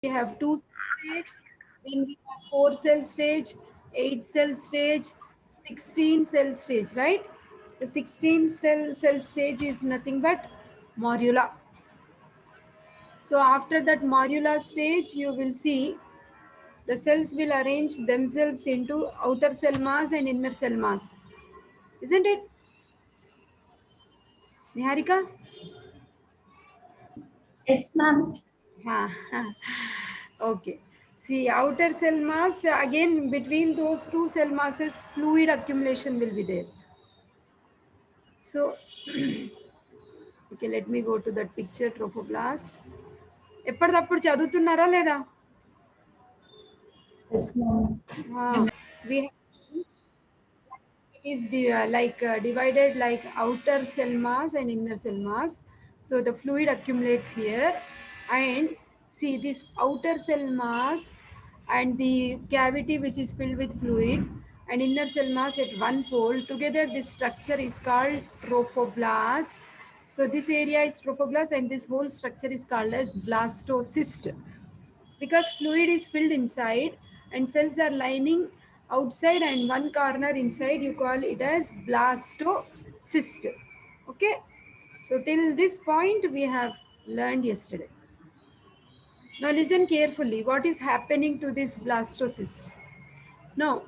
We have 2-cell stage, then we have 4-cell stage, 8-cell stage, 16-cell stage, right? The 16-cell stage is nothing but morula. So after that morula stage, you will see the cells will arrange themselves into outer cell mass and inner cell mass. Isn't it, Niharika? Yes, ma'am. Ha, okay. See, outer cell mass, again between those two cell masses, fluid accumulation will be there. So, okay, let me go to that picture, trophoblast. ఎప్పటిదప్పుడు చదువుతున్నారా లేదా? Yes, ma'am. We have, it is divided like outer cell mass and inner cell mass. So the fluid accumulates here, and see this outer cell mass and the cavity which is filled with fluid and inner cell mass at one pole together, this structure is called trophoblast. So this area is trophoblast and this whole structure is called as blastocyst, because fluid is filled inside and cells are lining outside and one corner inside, you call it as blastocyst. Okay, so till this point we have learned yesterday. Now listen carefully, what is happening to this blastocyst? Now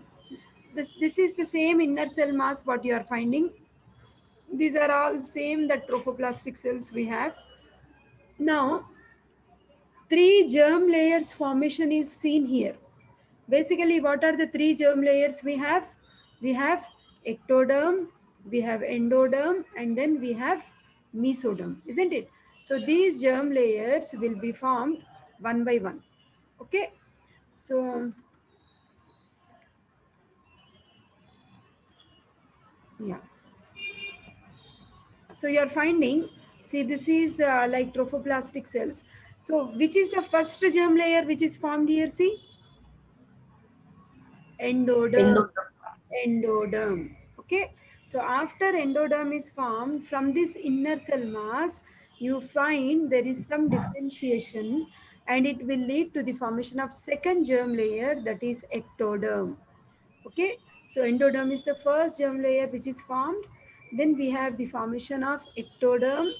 this is the same inner cell mass what you are finding. These are all same the trophoblastic cells we have. Now three germ layers formation is seen here. Basically, what are the three germ layers we have? We have ectoderm, we have endoderm, and then we have mesoderm, isn't it? So these germ layers will be formed one by one. Okay. So yeah. So you are finding, see, this is the like trophoblastic cells. So which is the first germ layer which is formed here? See, endoderm. Endoderm. Endoderm. Okay, so after endoderm is formed from this inner cell mass, you find there is some differentiation and it will lead to the formation of second germ layer, that is ectoderm. Okay, so endoderm is the first germ layer which is formed. Then we have the formation of ectoderm.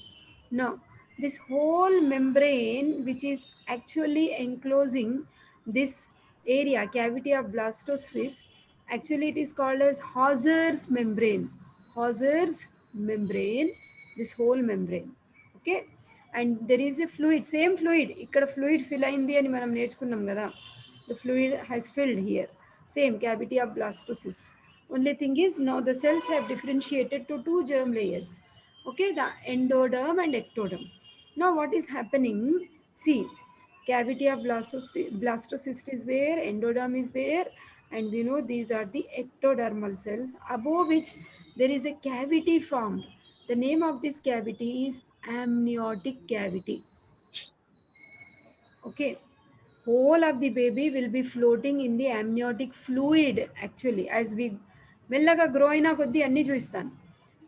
Now this whole membrane which is actually enclosing this area cavity of blastocyst, actually it is called as Hauser's membrane. Hauser's membrane, this whole membrane. Okay, and there is a fluid, same fluid ఇక్కడ fluid fill అయింది అని మనం నేర్చుకున్నాం కదా. The fluid has filled here, same cavity of blastocyst. Only thing is now the cells have differentiated to two germ layers. Okay, the endoderm and ectoderm. Now what is happening? See, cavity of blastocyst is there, endoderm is there, and we know these are the ectodermal cells above which there is a cavity formed. The name of this cavity is amniotic cavity. Okay, whole of the baby will be floating in the amniotic fluid actually as we మెల్లగా grow అయినా కొద్దీ అన్నీ చూస్తాను.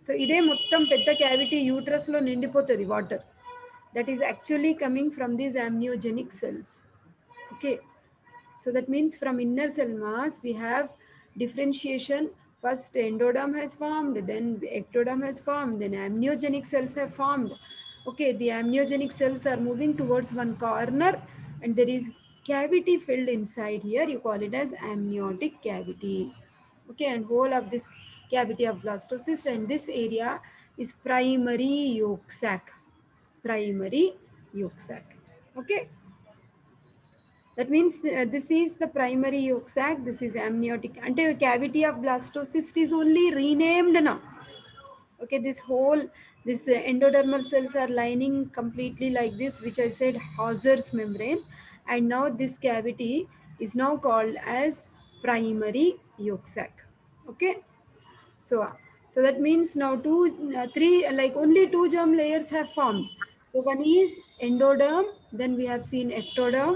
So ఇదే మొత్తం పెద్ద cavity యూట్రస్లో నిండిపోతుంది water. That is actually coming from these amniogenic cells. Okay, so that means from inner cell mass we have differentiation. First endoderm has formed, then ectoderm has formed, then amniogenic cells have formed. Okay, the amniogenic cells are moving towards one corner and there is cavity filled inside here, you call it as amniotic cavity. Okay, and whole of this cavity of blastocyst and this area is primary yolk sac. Primary yolk sac. Okay, that means this is the primary yolk sac, this is amniotic. Ante cavity of blastocyst is only renamed now. Okay, this whole, this endodermal cells are lining completely like this, which I said Hauser's membrane. And now this cavity is now called as primary yolk sac. Okay, so so that means now three, like only two germ layers have formed. So one is endoderm, then we have seen ectoderm,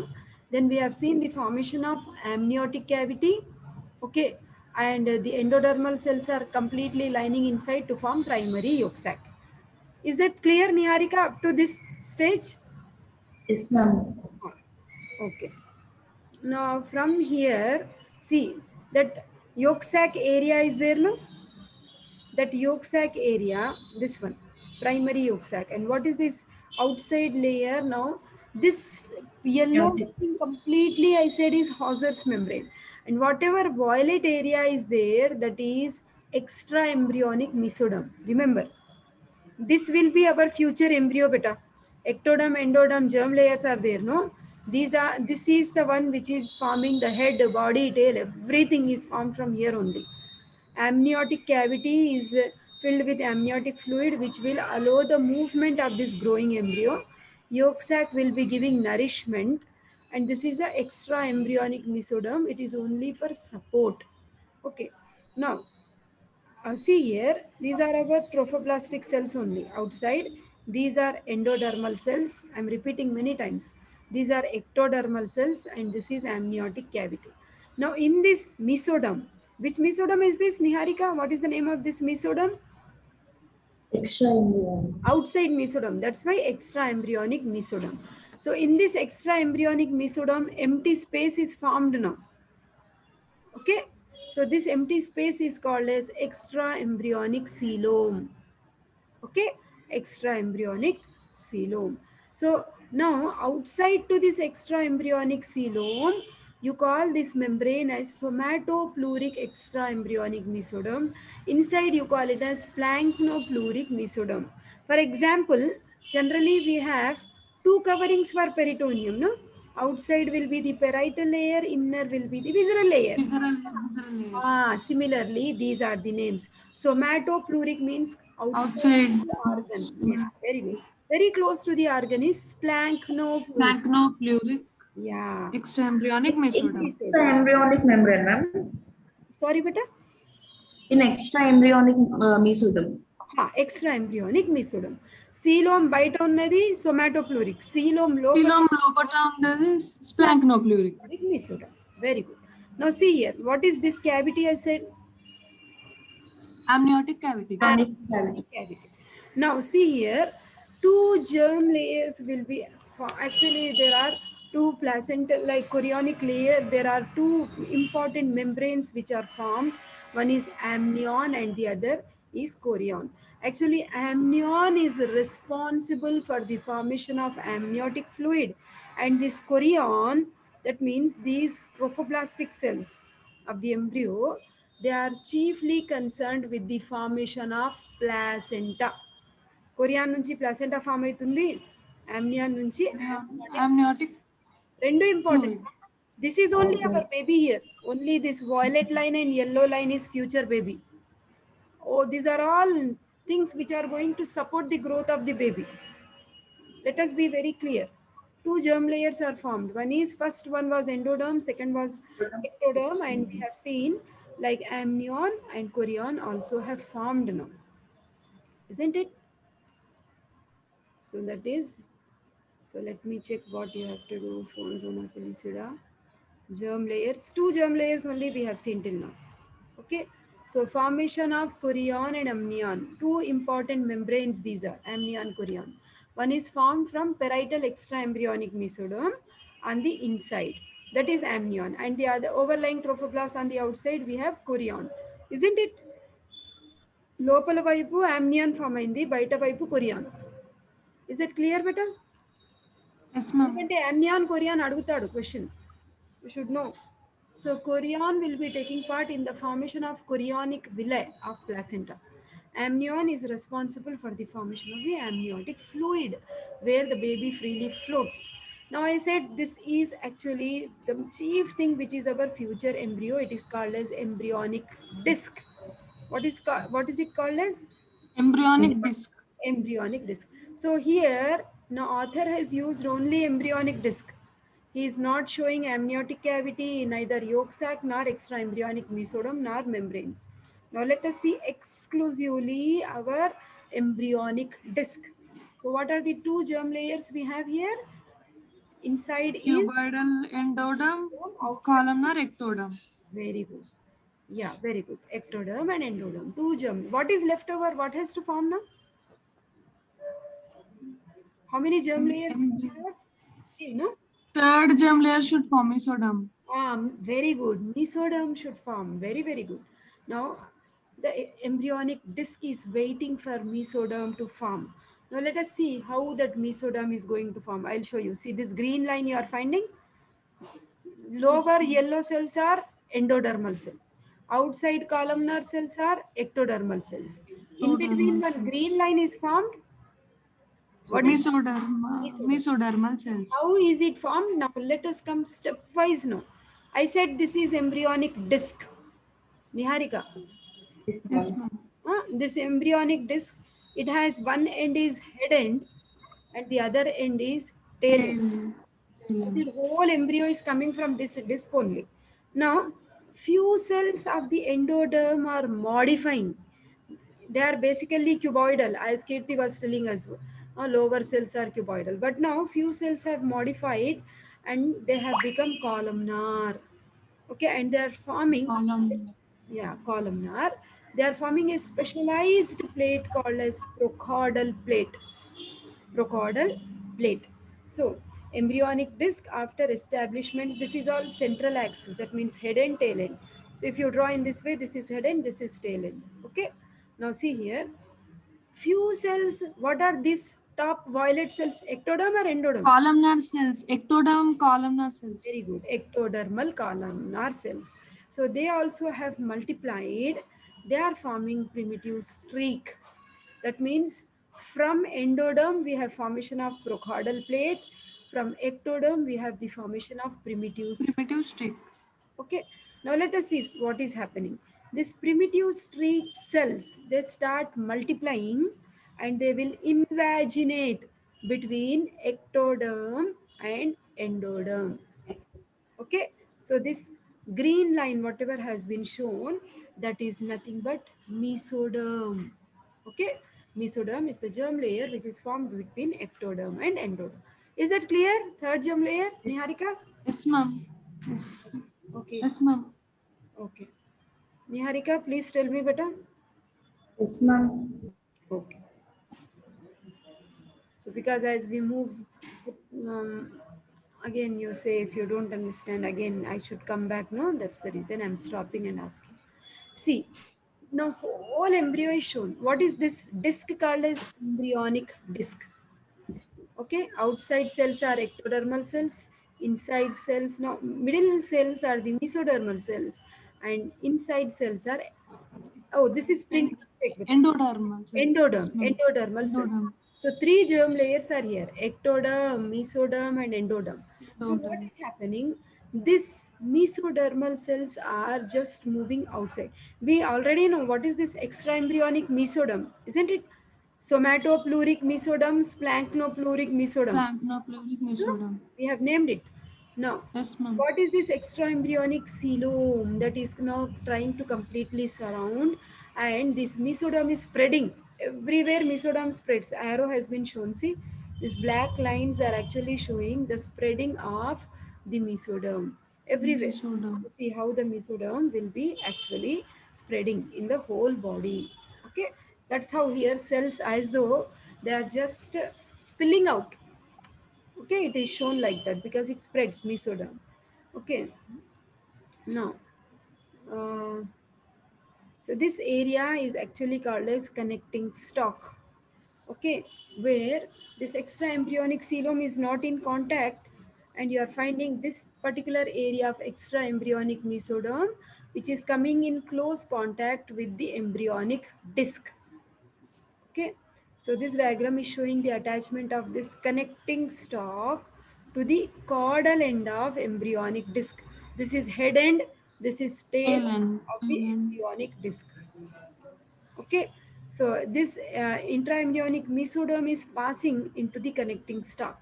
then we have seen the formation of amniotic cavity. Okay, and the endodermal cells are completely lining inside to form primary yolk sac. Is that clear, Niharika, up to this stage? Yes, ma'am. Okay. Now from here, see that yolk sac area is there, no? That yolk sac area, this one, primary yolk sac. And what is this outside layer now? This yellow Amniotic. thing completely I said is Hauser's membrane. And whatever violet area is there, that is extra embryonic mesoderm. Remember, this will be our future embryo beta. Ectoderm, endoderm, germ layers are there, no? This is the one which is forming the head, body, tail, everything is formed from here only. Amniotic cavity is filled with amniotic fluid, which will allow the movement of this growing embryo. Yolk sac will be giving nourishment, and this is the extra embryonic mesoderm. It is only for support. Okay. Now, see here, these are our trophoblastic cells only. Outside, these are endodermal cells. I am repeating many times. These are ectodermal cells, and this is amniotic cavity. Now, in this mesoderm, which mesoderm is this, Niharika? What is the name of this mesoderm? Extra embryonic. Outside mesoderm. That's why extra embryonic mesoderm. So, in this extra embryonic mesoderm, empty space is formed now. Okay. So, this empty space is called as extra embryonic coelom. Okay, extra embryonic coelom. So now outside to this extra embryonic coelom, you call this membrane as somatopleuric extra embryonic mesoderm. Inside you call it as planktopleuric mesoderm. For example, generally we have two coverings for peritoneum, no? Outside will be the parietal layer, inner will be the visceral layer. Visceral layer. Similarly, these are the names. Somatopleuric means outside Outside. the organ. Yeah, very good. Very close to the organ is splanchnopleuris. Planktopleuric Yeah. extraembryonic In mesoderm. extra Mesoderm. embryonic membrane, ma'am. Sorry, beta. In extra embryonic mesoderm. Extra embryonic mesoderm. Coelom బయట ఉన్నది somatopleuric. Coelom లోపల Coelom లోపట ఉండేది splanchnopluric. planktopleuric mesoderm. Very good. Now see here. What is this cavity I said? Amniotic cavity. Embryonic cavity. Cavity. Now see here, two germ layers will be actually there are two placental like chorionic layer. There are two important membranes which are formed. One is amnion and the other is chorion. Actually, amnion is responsible for the formation of amniotic fluid, and this chorion, that means these trophoblastic cells of the embryo, they are chiefly concerned with the formation of placenta. Chorion నుంచి placenta form అవుతుంది, amnion నుంచి amniotic. Amniotic రెండు important. fluid. This is only Okay. our baby here. Only this violet line and yellow line is future baby. Oh, these are all things which are going to support the growth of the baby. Let us be very clear. Two germ layers are formed. One is first one was endoderm, second was ectoderm, and we have seen like amnion and chorion also have formed now, isn't it? So that is. So let me check what you have to do. Zona pellucida. Germ layers. Two germ layers only we have seen till now. Okay. So formation of chorion and amnion. Two important membranes these are, amnion, chorion. One is formed from parietal extraembryonic mesoderm on the inside. That is amnion. And the other overlying trophoblast on the outside we have chorion. Isn't it? లోపల వైపు amnion form అయింది, బయట వైపు chorion. Is it clear better? Yes, ma'am. ఎందుకంటే amnion chorion అడుగుతాడు question. You should know. So chorion will be taking part in the formation of chorionic villi of placenta. Amnion is responsible for the formation of the amniotic fluid, where the baby freely floats. Now I said this is actually the chief thing which is our future embryo. It is called as embryonic disc. What is it called as? Embryonic disc. Embryonic disc. So here, now author has used only embryonic disc. He is not showing amniotic cavity, neither yolk sac nor extra embryonic mesoderm nor membranes. Now let us see exclusively our embryonic disc. So what are the two germ layers we have here? Inside is Cuboidal endoderm, outside. columnar ectoderm. Very good. Yeah, very good. Ectoderm and endoderm. Two germ. What is left over? What has to form now? How many germ layers we have? Three, no? Third germ layer should form mesoderm. Very good. Mesoderm should form. Very, very good. Now, the embryonic disc is waiting for mesoderm to form. Now, let us see how that mesoderm is going to form. I'll show you. See this green line you are finding? Lower yellow cells are endodermal cells. Outside columnar cells are ectodermal cells. In between, Mesodermal one green cells. line is formed. What is mesoderm? Mesodermal cells. How is it formed? Now let us come stepwise now. I said this is embryonic disc. Niharika. Yes, Yes, ma'am. ma'am. This embryonic disc, it has one end is head end and the other end is tail end. Tail. Tail The end. whole embryo is coming from this disc only. Now, few cells of the endoderm are modifying. They are basically cuboidal, as Kirti was telling us. Lower cells are cuboidal, but now few cells have modified and they have become columnar. Okay, and they are forming this, Column. yeah, columnar. They are forming a specialized plate called as procaudal plate. Procaudal plate. So, embryonic disc after establishment, this is all central axis, that means head and tail end. So, if you draw in this way, this is head end, this is tail end. Okay, now see here, few cells, what are these top violet cells? Ectoderm or endoderm? Columnar cells. Ectoderm columnar cells. Very good. Ectodermal columnar cells. So they also have multiplied. They are forming primitive streak. That means from endoderm we have formation of procaudal plate. From ectoderm we have the formation of primitive streak. Primitive streak. Okay. Now let us see what is happening. This primitive streak cells, they start multiplying and they will invaginate between ectoderm and endoderm. Okay, so this green line whatever has been shown, that is nothing but mesoderm. Okay, mesoderm is the germ layer which is formed between ectoderm and endoderm. Is that clear? Third germ layer, Niharika? Yes, ma'am. Yes. Okay, Yes, ma'am. okay. Niharika, please tell me better. Yes, ma'am. Okay, so because as we move, um, again you say if you don't understand again I should come back. No, that's the reason I'm stopping and asking. See, now whole embryo is shown. What is this disc called as embryonic disc? Okay, outside cells are ectodermal cells, inside cells, now middle cells are the mesodermal cells, and inside cells are, oh, this is print En- mistake. Beta. Endodermal cells. Endoderm, Yes, ma'am. endodermal cells. Endoderm. So three germ layers are here: ectoderm, mesoderm, and endoderm. Now what Endoderm. is happening? This mesodermal cells are just moving outside. We already know what is this extraembryonic mesoderm, isn't it? Somatopleuric mesoderm, splanchnopluric mesoderm. Planknopluric No? mesoderm. We have named it. Now, Yes, ma'am. what is this extraembryonic coelom that is now trying to completely surround, and this mesoderm is spreading everywhere. Mesoderm spreads. Arrow has been shown. See, these black lines are actually showing the spreading of the mesoderm everywhere. Mesoderm. You see how the mesoderm will be actually spreading in the whole body. Okay, that's how here cells as though they are just spilling out. Okay, it is shown like that because it spreads mesoderm. Okay, now uh, so this area is actually called as connecting stalk. Okay, where this extra embryonic coelom is not in contact, and you are finding this particular area of extra embryonic mesoderm which is coming in close contact with the embryonic disc. Okay, so this diagram is showing the attachment of this connecting stalk to the caudal end of embryonic disc. This is head end, this is tail Tail end. of the Tail end. embryonic disc. Okay, so this intra-embryonic mesoderm is passing into the connecting stalk.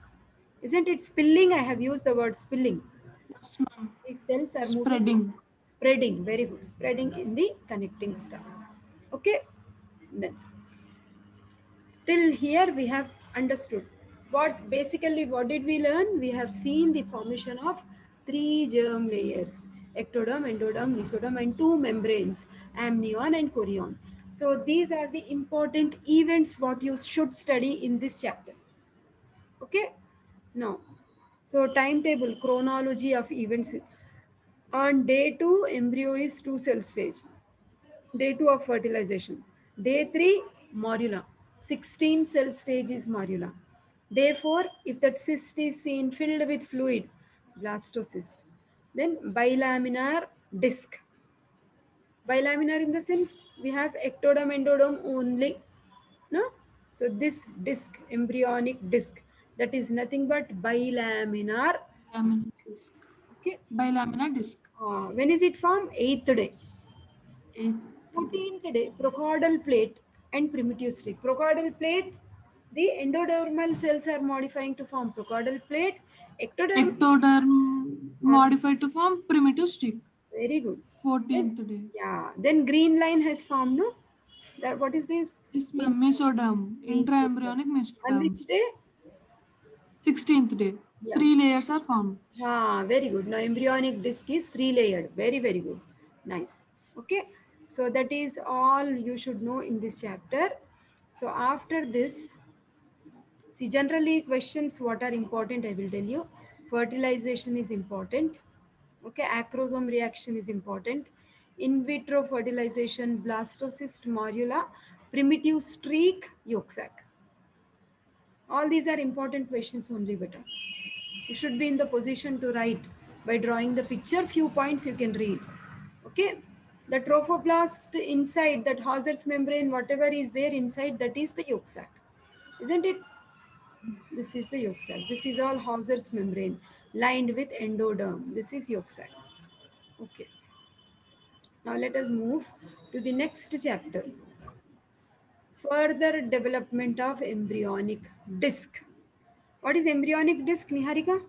Isn't it spilling? I have used the word spilling. Yes, ma'am. These cells are moving, Spreading. spreading, very good, spreading in the connecting stalk. Okay, then till here we have understood what basically what did we learn. We have seen the formation of three germ layers: ectoderm, endoderm, mesoderm, and two membranes, amnion and chorion. So these are the important events what you should study in this chapter. Okay, now So timetable, chronology of events. On day 2, embryo is 2 cell stage. Day 2 of fertilization. Day 3, morula. 16 cell stage is morula. Day 4, if that cyst is seen filled with fluid, blastocyst. Then bilaminar disc. Bilaminar in the sense we have ectoderm, endoderm only. No? So this disc, embryonic disc, that is nothing but bilaminar. Bilaminar disc. Okay. Bilaminar disc. When is it formed? 8th day. Eighth day. 14th day, procaudal plate and primitive streak. Procaudal plate, the endodermal cells are modifying to form procaudal plate. Ectoderm, Ectoderm modified to form primitive stick. very good. Then, 14th day. yeah, then green line has formed, no? That what is this? Yes, ma'am. Mesoderm. Intra-embryonic On mesoderm. which day? 16th day. Yeah. 3 layers are formed. Very good. Now embryonic disc is 3 layered. Very, very good. Nice. Okay. So that is all you should know in this chapter. So after this, see, generally questions what are important, I will tell you. Fertilization is important. Okay, acrosome reaction is important. In vitro fertilization, blastocyst, morula, primitive streak, yolk sac. All these are important questions only, beta. You should be in the position to write by drawing the picture. Few points you can read. Okay, the trophoblast inside that Hauser's membrane, whatever is there inside, that is the yolk sac, isn't it? This is the yolk sac. This is all Hauser's membrane lined with endoderm. This is yolk sac. Okay. Now let us move to the next chapter. Further development of embryonic disc. What is embryonic disc, Niharika?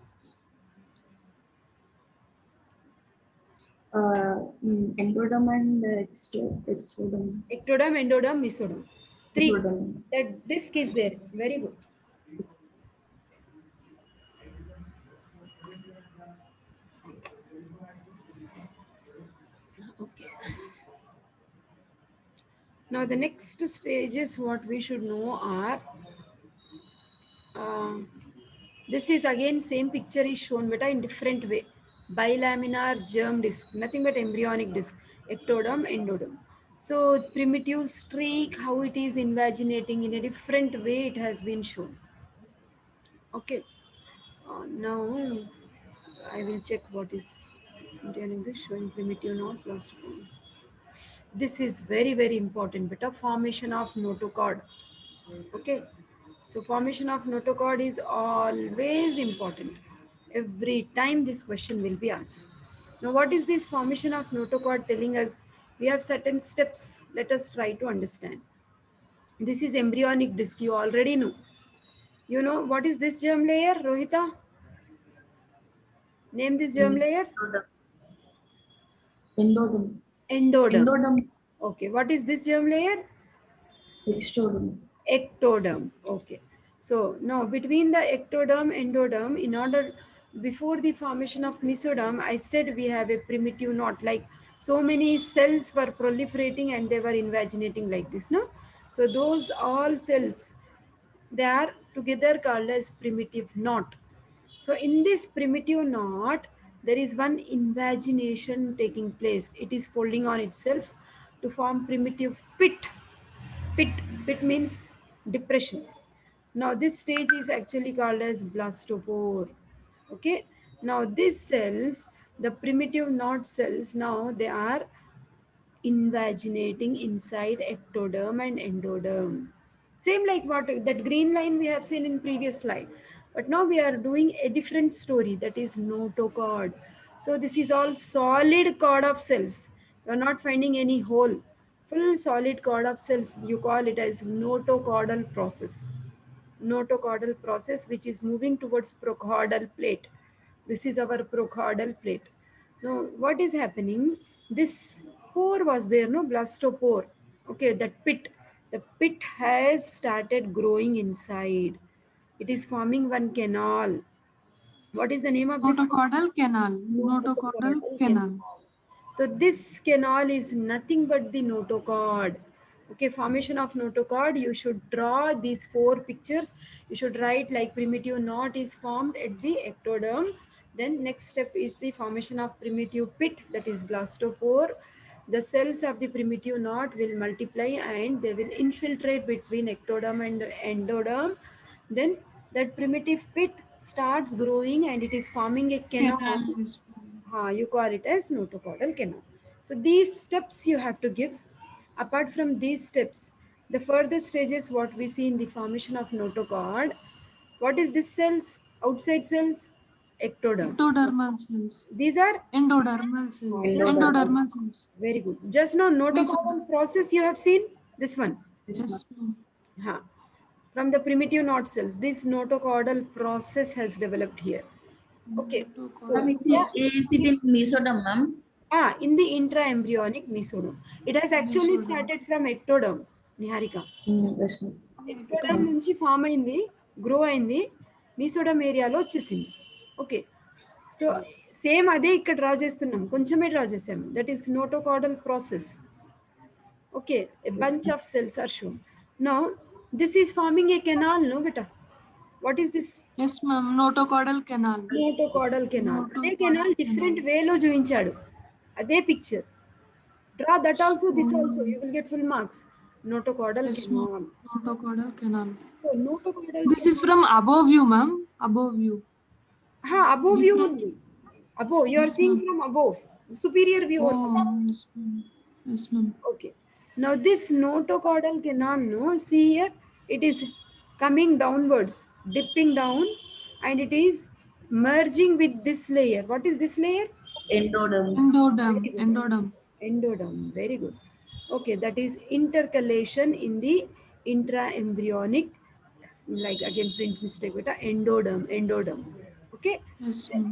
Endoderm and exoderm. Ectoderm, endoderm, mesoderm. Three. Exoderm. That disc is there. Very good. Okay. Now the next stages what we should know are uh, this is again same picture is shown but in different way. Bilaminar germ disc, nothing but embryonic disc, ectoderm, endoderm. So primitive streak, how it is invaginating in a different way it has been shown. Okay. Now I will check what is embryonic disc showing primitive not plastic. This is very very important. But a formation of notochord. Okay, so formation of notochord is always important. Every time this question will be asked. Now, what is this formation of notochord telling us? We have certain steps. Let us try to understand. This is embryonic disc. You already know. You know what is this germ layer, Rohita? Name this germ layer. Endoderm. Endoderm. Endoderm. Okay. What is this germ layer? Exoderm. Ectoderm. Okay. So now between the ectoderm, endoderm, in order before the formation of mesoderm, I said we have a primitive knot. Like so many cells were proliferating and they were invaginating like this. No. So those all cells they are together called as primitive knot. So in this primitive knot, there is one invagination taking place. It is folding on itself to form primitive pit. Pit, pit means depression. Now this stage is actually called as blastopore. Okay. Now these cells, the primitive knot cells, now they are invaginating inside ectoderm and endoderm. Same like what that green line we have seen in previous slide. But now we are doing a different story that is notochord. So this is all solid cord of cells. You are not finding any hole. Full solid cord of cells. You call it as notochordal process. Notochordal process which is moving towards procaudal plate. This is our procaudal plate. Now, what is happening? This pore was there, no blastopore. Okay, that pit. The pit has started growing inside. It is forming one canal. What is the name of this? Notochordal canal. Notochordal Notochordal canal. canal. So this canal is nothing but the notochord. Okay, formation of notochord, you should draw these 4 pictures. You should write like primitive knot is formed at the ectoderm. Then next step is the formation of primitive pit, that is blastopore. The cells of the primitive knot will multiply and they will infiltrate between ectoderm and endoderm. Then that primitive pit starts growing and it is forming a canal. Canal is formed. You call it as notochordal canal. So these steps you have to give. Apart from these steps, the further stages what we see in the formation of notochord, what is this cells? Outside cells? Ectoderm. Ectodermal cells. These are Endodermal cells. Endodermal. Endodermal cells. very good. Just now notochordal Mesoderm. process you have seen? This one. Yes, ma'am. Yes, ma'am. Ha. From the primitive knot cells, this notochordal process has developed here. Okay. So Ma'am, Notochordal is it in Mesoderm, ma'am? in the intra-embryonic mesoderm. It has actually Mesoderm. started from ectoderm, Niharika. Yes, ma'am. ectoderm నుంచి form అయింది, grow అయింది, మీసోడమ్ ఏరియాలో వచ్చేసింది. Okay, so same అదే ఇక్కడ draw చేస్తున్నాం, కొంచెమే draw చేసాం. That is notochordal process. Okay, a bunch of cells are shown. Now this is forming a canal, no beta? What is this? Yes, ma'am. Notochordal canal. Notochordal canal. అదే Notochordal canal different వేలో చూపించాడు, అదే picture. Draw that also, this also, you will get full marks. Notochordal Yes, canal. ma'am. Notochordal canal. So notochordal This is from above view, ma'am. Above view. above view Different. only. Above, you are Yes, seeing ma'am. from above, superior view Oh, also. yes, ma'am. Yes, ma'am. Okay, now this notochordal canal, no, see here, it is coming downwards, dipping down, and it is merging with this layer. What is this layer? Endoderm. Endoderm. Endoderm. Endoderm. Very good. Okay, that is intercalation in the intra-embryonic, like again print mistake beta, endoderm. Okay, Yes, ma'am.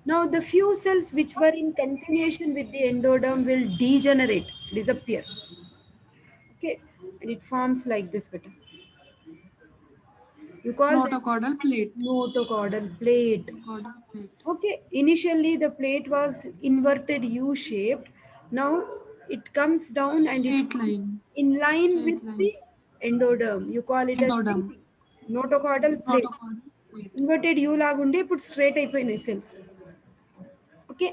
now the few cells which were in continuation with the endoderm will degenerate, disappear. Okay, and it forms like this beta. You call that Notochordal plate. notochordal plate. Notochordal plate. Okay, initially the plate was inverted U-shaped. Now it comes down and it Straight forms line. in line Straight with line. the endoderm. You call it as Endoderm. notochordal plate. Notochordal plate. Inverted U lagunde ఇప్పుడు straight అయిపోయినాయి cells. Okay,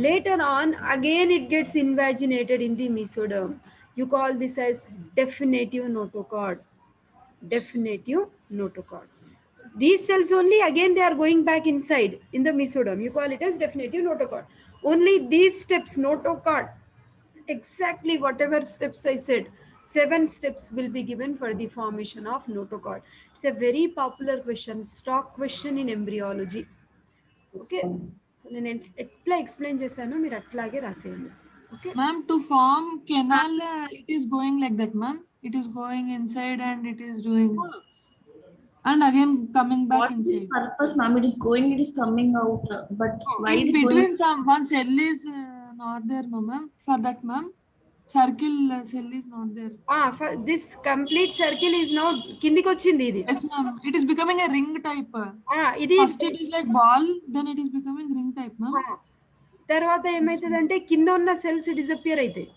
later on again it gets invaginated in the mesoderm. You call this as definitive notochord. Definitive notochord. These cells only again they are going back inside in the mesoderm. You call it as definitive notochord. Only these steps, notochord, exactly whatever steps I said, 7 steps will be given for the formation of notochord. It's a very popular question, stock question in embryology. Okay, so నేను ఎట్లా explain చేశానో మీరు అట్లాగే రాసేయండి. Okay, Ma'am, to form canal, it is going like that, ma'am. It is going inside and it is doing, and again coming back What is inside. purpose, ma'am? It is going, it is coming out. But why In it is between, going? some one cell is not there, no, ma'am. For that, ma'am, circle cell is not there. This complete circle is now కిందికి వచ్చింది ఇది. Yes, ma'am. It is becoming a ring type. ఇది First it is like ball, then it is becoming ring type, ma'am. తర్వాత ఏమవుతుందంటే కింద ఉన్న cells disappear అవుతాయి.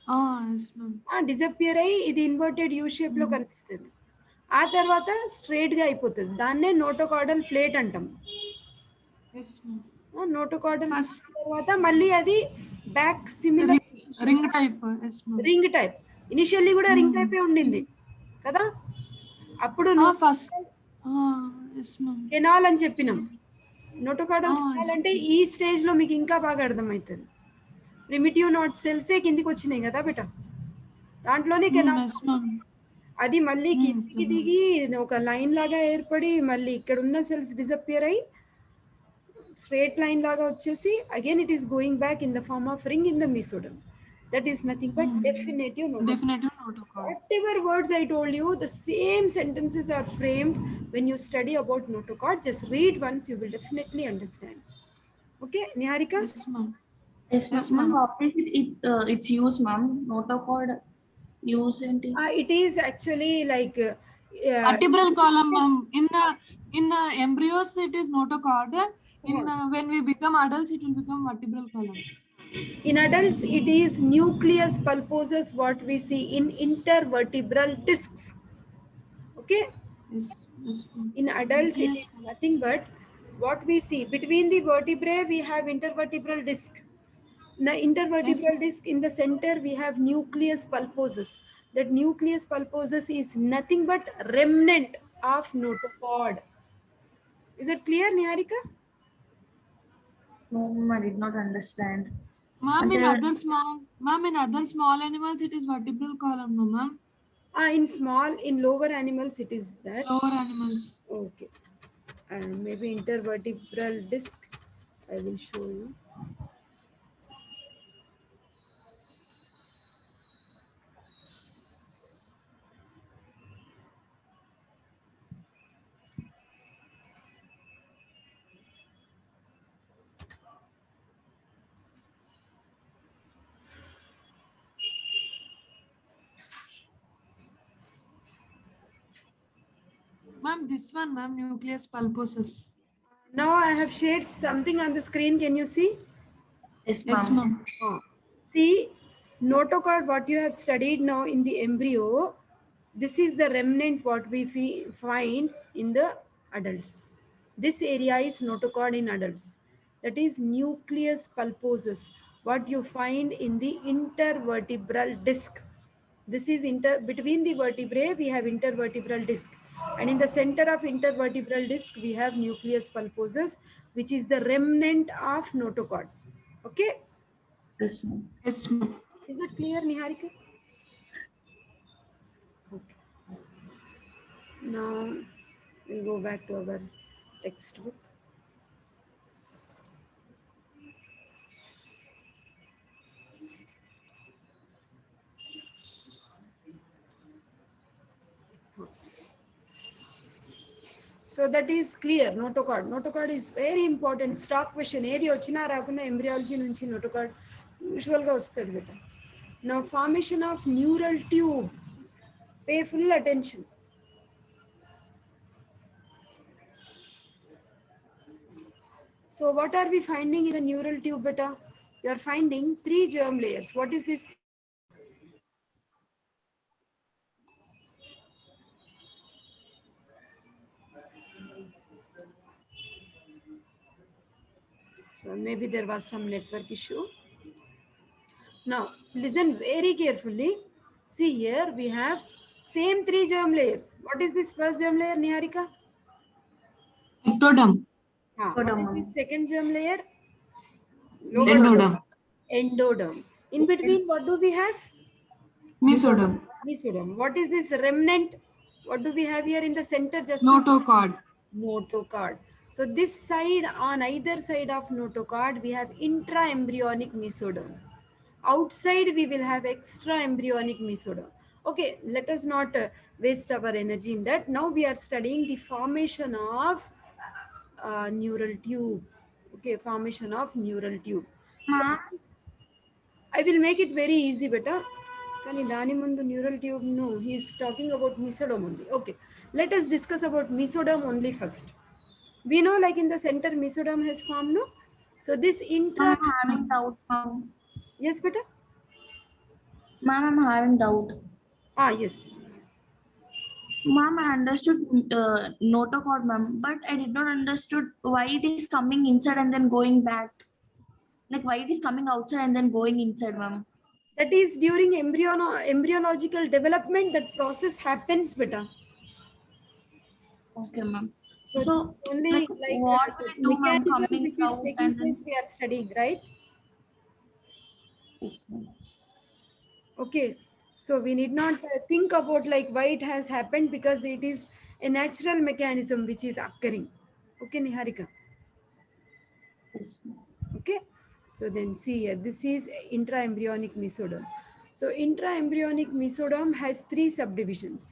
Yes, ma'am. Disappear అయ్యి ఇది ఇన్వర్టెడ్ యూ షేప్ లో కనిపిస్తుంది. ఆ తర్వాత స్ట్రైట్ గా అయిపోతుంది. దాన్నే నోటోకార్డల్ ప్లేట్ అంటాం. Yes, ma'am. నోటోకార్డల్ First తర్వాత మళ్ళీ అది back similar ring type. Yes, ma'am. Ring type. Initially కూడా రింగ్ టైపే ఉండింది కదా, అప్పుడు First. Yes, ma'am. కెనాల్ అని చెప్పినాం. నోటోకార్డల్ yes, కెనాల్ అంటే ఈ స్టేజ్ లో మీకు ఇంకా బాగా అర్థమవుతుంది. ప్రిమిటివ్ నాట్ సెల్సే కిందికి వచ్చినాయి కదా బేటా, దాంట్లోనే కెనాల్. Yes, ma'am. అది మళ్ళీ కిందికి దిగి ఒక లైన్ లాగా ఏర్పడి మళ్ళీ ఇక్కడ ఉన్న సెల్స్ డిసపియర్ అయ్యి స్ట్రేట్ లైన్ లాగా వచ్చేసి again it is going back in the form of ring in the mesoderm. That is nothing but definitive notochord. Definitive notochord. Whatever words I told you, the same sentences are framed when you study about notochord. Just read once, you will definitely understand. Okay, Niharika? Yes, ma'am. Yes, Yes, ma'am. ma'am. How is it's used, ma'am? Notochord use and It is actually like Vertebral column, ma'am. In embryos, it is notochord. In when we become adults, it will become vertebral column. In adults, it is nucleus pulposus, what we see in intervertebral discs. Okay. Yes, yes, ma'am. In adults, it is Nucleus. nothing but what we see between the vertebrae. We have intervertebral disc. In the Yes, intervertebral ma'am. disc, in the center, we have nucleus pulposus. That nucleus pulposus is nothing but remnant of notochord. Is it clear, Niharika? No, ma'am, I did not understand. Ma'am, Until in other small animals, it is vertebral column, no, ma'am. In lower animals, it is that. Lower animals. Okay. And maybe intervertebral disc. I will show you. Ma'am, this one, ma'am, nucleus pulposus. Now I have shared something on the screen. Can you see? yes, Yes, ma'am. ma'am. See, notochord, what you have studied now in the embryo, this is the remnant what we find in the adults. This area is notochord in adults. That is nucleus pulposus, what you find in the intervertebral disc. This is between the vertebrae, we have intervertebral disc. And in the center of intervertebral disc, we have nucleus pulposus, which is the remnant of notochord. Okay. Yes, ma'am. Yes, ma'am. Is that clear, Niharika? Okay. Now we'll go back to our textbook. So that is clear. Notochord. Notochord is very important. Stock question. ఏది వచ్చినా రాకుండా embryology నుంచి notochord యూజువల్గా వస్తుంది బేట. Now formation of neural tube. Pay full attention. So what are we finding in the neural tube beta? We are finding 3 germ layers. What is this? So maybe there was some network issue. Now listen very carefully. See here we have same 3 germ layers. What is this first germ layer, Niharika? Ectoderm. What is Ma'am. this second germ layer? Endoderm. Endoderm. In between, what do we have? Mesoderm. Mesoderm. What is this remnant? What do we have here in the center? Just now? Notochord. Notochord. So this side, on either side of notochord, we have intra-embryonic mesoderm. Outside, we will have extra-embryonic mesoderm. Okay, let us not waste our energy in that. Now we are studying the formation of neural tube. Okay, formation of neural tube. So Ma'am, I will make it very easy, beta. కానీ దాని ముందు neural tube ను he's talking about mesoderm only. Okay, let us discuss about mesoderm only first. We know like in the center mesoderm has formed, no? So this intra. I'm having doubt, ma'am. Yes beta. Ma'am, I'm having doubt. Yes. Ma'am, I understood notochord, ma'am, but I did not understood why it is coming inside and then going back. Like why it is coming outside and then going inside, ma'am. That is during embryological development that process happens, beta. Okay, ma'am. So this So, is only like, like what the will I do, ma'am? mechanism Coming which is out taking and then. place we are studying, right? Yes, ma'am. Okay, so we need not think about like why it has happened, because it is a natural mechanism which is occurring. Okay, Niharika. Yes, ma'am. Okay, so then see here, this is intra-embryonic mesoderm. So intra-embryonic mesoderm has 3 subdivisions.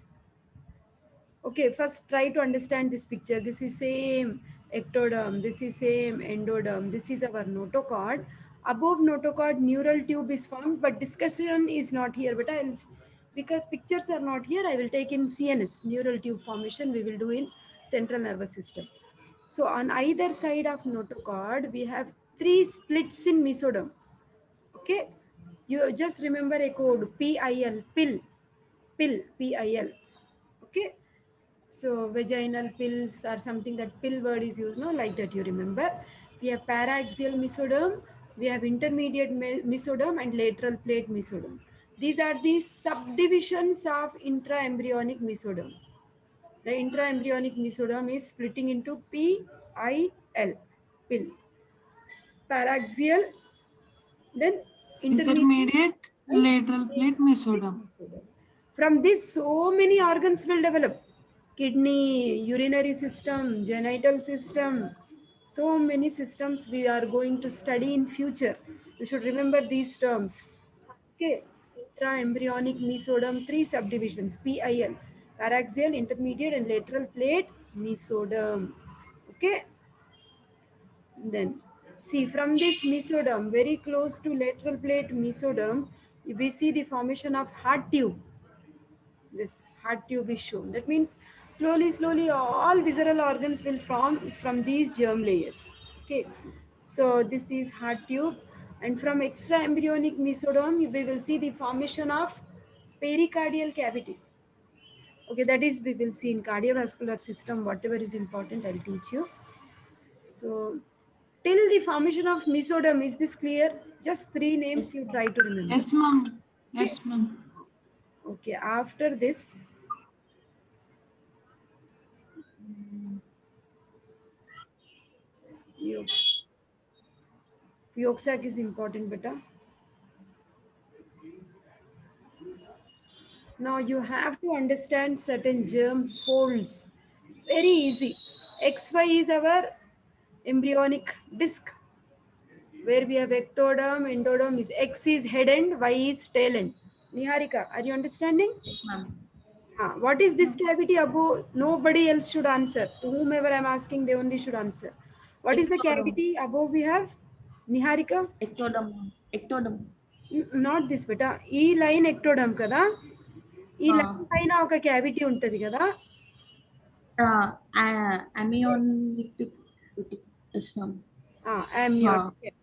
Okay, first try to understand this picture. This is same ectoderm, this is same endoderm, this is our notochord. Above notochord, neural tube is formed, but discussion is not here. But because pictures are not here, I will take in CNS, neural tube formation, we will do in central nervous system. So on either side of notochord, we have 3 splits in mesoderm. Okay, you just remember a code PIL, PIL. Okay, so vaginal pills or something, that pill word is used, no, like that you remember. We have paraxial mesoderm, we have intermediate mesoderm and lateral plate mesoderm. These are the subdivisions of intra-embryonic mesoderm. The intra-embryonic mesoderm is splitting into PIL, pill, paraxial, then intermediate Intermediate and lateral plate mesoderm. mesoderm. From this, so many organs will develop: kidney, urinary system, genital system. So many systems we are going to study in future. You should remember these terms. Okay, intra-embryonic mesoderm, three subdivisions: PIL, paraxial, intermediate, and lateral plate mesoderm. Okay, then see, from this mesoderm, very close to lateral plate mesoderm, we see the formation of heart tube. This heart tube is shown. That means slowly, all visceral organs will form from these germ layers. Okay, so this is heart tube, and from extra embryonic mesoderm, we will see the formation of pericardial cavity. Okay, that is we will see in cardiovascular system. Whatever is important, I'll teach you. So till the formation of mesoderm, is this clear? Just three names Yes, you ma'am. try to remember. Yes, ma'am. Okay. Yes, ma'am. Okay. After this, yolk, yolk sac is important, beta. Now you have to understand certain germ folds. Very easy. XY is our embryonic disc, where we have ectoderm, endoderm is X is head end, Y is tail end. Niharika, are you understanding? Yes, ma'am. What is this cavity above? Nobody else should answer. To whomever I am asking, they only should answer. What is the Ectodom. cavity above we have? Niharika? Ectodom. Ectodom. Not this, beta. ఈ line ectoderm కదా, ఈ line Uh, పైన ఒక cavity ఉంటుంది కదా. Amniotic. Yes, ma'am. Amniotic.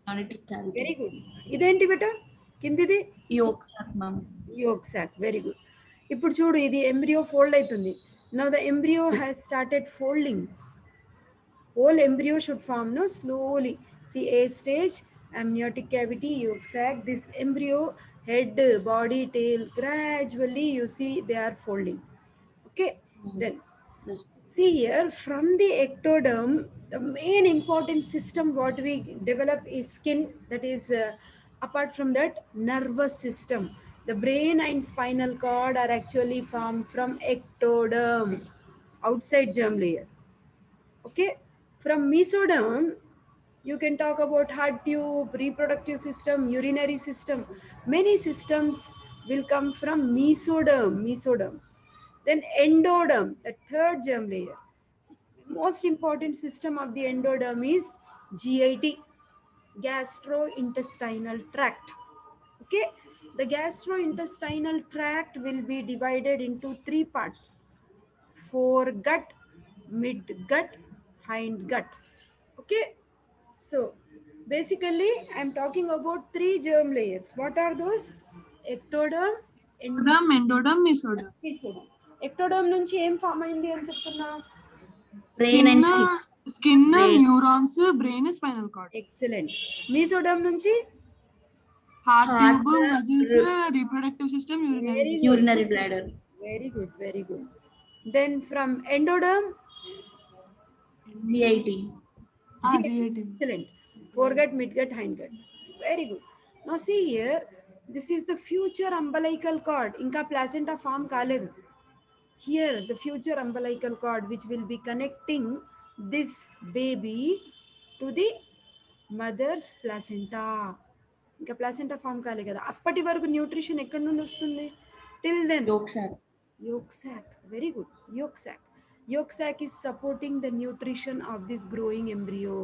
Amniotic cavity. Very good. ఇదేంటి బెట? కిందిది Yolk sac, ma'am. Yolk sac. Very good. ఇప్పుడు చూడు, ఇది ఎంబ్రియో ఫోల్డ్ అవుతుంది. Now the embryo Yes. Has started folding. Whole embryo should form, no, slowly. See, A stage, amniotic cavity, yolk sac. This embryo, head, body, tail, gradually you see they are folding. Okay, Mm. then Yes. see here, from the ectoderm, the main important system what we develop is skin. That is, apart from that, nervous system. The brain and spinal cord are actually formed from ectoderm, outside germ layer. Okay, from mesoderm you can talk about heart tube, reproductive system, urinary system. Many systems will come from mesoderm. Then endoderm, the third germ layer. Most important system of the endoderm is GIT, gastrointestinal tract. Okay, the gastrointestinal tract will be divided into three parts: foregut, midgut, hindgut. Okay, so basically I'm talking about three germ layers. What are those? Ectoderm, Endodom, endodom, mesoderm. mesoderm. Ectoderm నుంచి ఏం form అయింది అని చెప్తున్నా? Brain and skin. Skin, Brain. neurons, brain, spinal cord. Excellent. Mesoderm నుంచి Heart Heart, tube, muscles, reproductive system, urinary Very system. good. urinary bladder. Very good, very good. Then from endoderm, GIT. GIT. excellent. Foregut, midgut, hindgut. Very good. Now see here, this is the future umbilical cord. Inka placenta form kaledu. Here, the future umbilical cord which will be connecting this baby to the mother's placenta. ఇంకా placenta form కాలే కదా, అప్పటి వరకు nutrition ఎక్కడి నుండి వస్తుంది? Till then Yolk sac. yolk sac. Very good. Yolk sac is supporting the nutrition of this growing embryo.